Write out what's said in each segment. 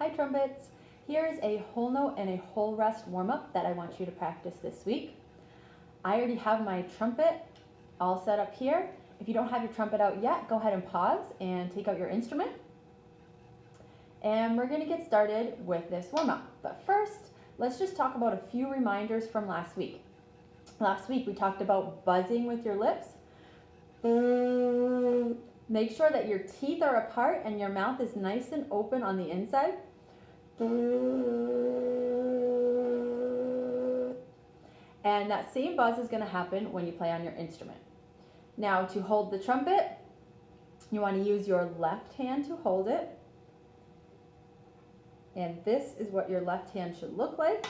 Hi trumpets! Here's a whole note and a whole rest warm-up that I want you to practice this week. I already have my trumpet all set up here. If you don't have your trumpet out yet, go ahead and pause and take out your instrument. And we're going to get started with this warm-up. But first, let's just talk about a few reminders from last week. Last week we talked about buzzing with your lips. Make sure that your teeth are apart and your mouth is nice and open on the inside. And that same buzz is going to happen when you play on your instrument. Now, to hold the trumpet, you want to use your left hand to hold it. And this is what your left hand should look like.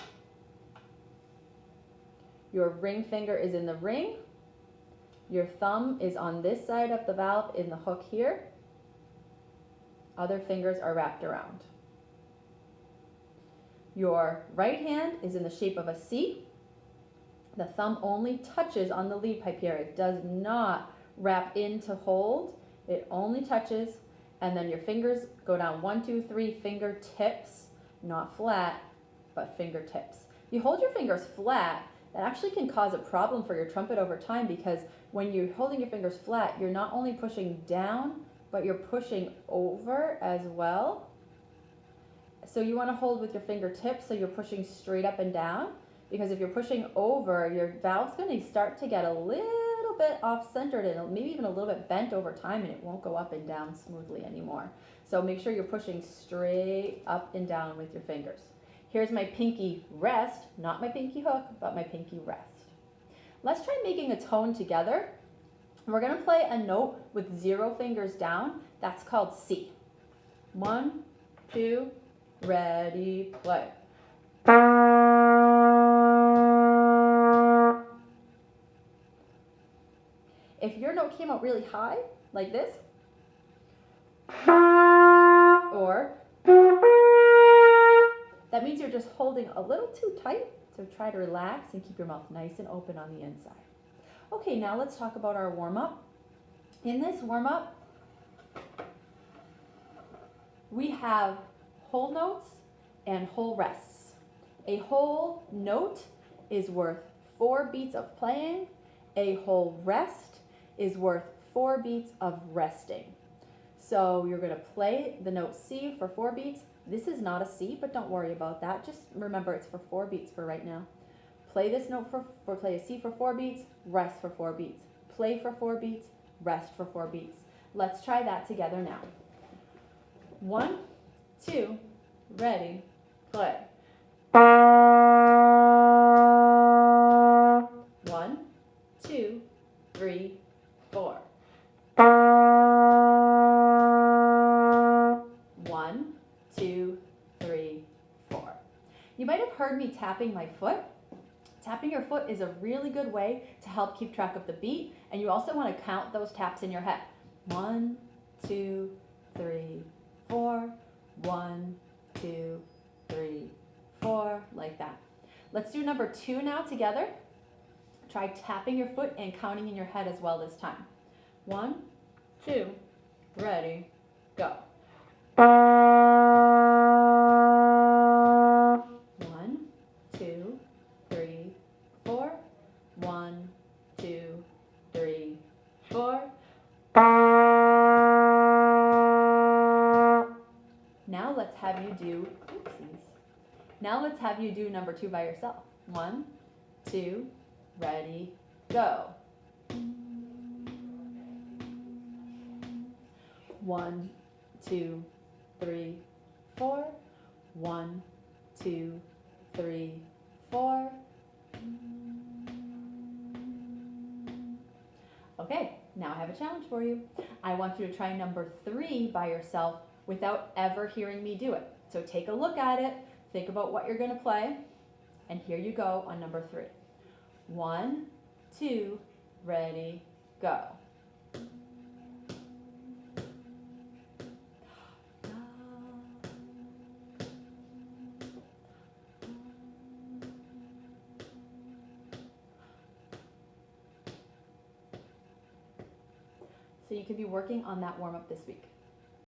Your ring finger is in the ring. Your thumb is on this side of the valve in the hook here. Other fingers are wrapped around. Your right hand is in the shape of a C. The thumb only touches on the lead pipe here. It does not wrap in to hold. It only touches, and then your fingers go down 1, 2, 3 fingertips, not flat, but fingertips. If you hold your fingers flat, that actually can cause a problem for your trumpet over time, because when you're holding your fingers flat, you're not only pushing down, but you're pushing over as well. So you want to hold with your fingertips so you're pushing straight up and down, because if you're pushing over, your valve's going to start to get a little bit off-centered and maybe even a little bit bent over time, and it won't go up and down smoothly anymore. So make sure you're pushing straight up and down with your fingers. Here's my pinky rest, not my pinky hook, but my pinky rest. Let's try making a tone together. We're going to play a note with 0 fingers down. That's called C. 1, 2, ready, play. If your note came out really high, like this, or that means you're just holding a little too tight, so try to relax and keep your mouth nice and open on the inside. Okay, now let's talk about our warm-up. In this warm-up, we have whole notes and whole rests. A whole note is worth 4 beats of playing. A whole rest is worth 4 beats of resting. So you're going to play the note C for 4 beats. This is not a C, but don't worry about that. Just remember it's for 4 beats for right now. Play this note play a C for 4 beats, rest for 4 beats. Play for 4 beats, rest for 4 beats. Let's try that together now. 1, 2, ready, play. 1, 2, 3, 4. 1, 2, 3, 4. You might have heard me tapping my foot. Tapping your foot is a really good way to help keep track of the beat, and you also want to count those taps in your head. 1, 2, 3, 4. 1, 2, 3, 4, like that. Let's do number 2 now together. Try tapping your foot and counting in your head as well this time. 1, 2, ready, go. 1, 2, 3, 4. 1, 2, 3, 4. Now let's have you do, oopsies. Now let's have you do number 2 by yourself. 1, 2, ready, go. 1, 2, 3, 4. 1, 2, 3, 4. Okay, now I have a challenge for you. I want you to try number 3 by yourself without ever hearing me do it. So take a look at it, think about what you're going to play, and here you go on number 3. 1, 2, ready, go. So you could be working on that warm-up this week.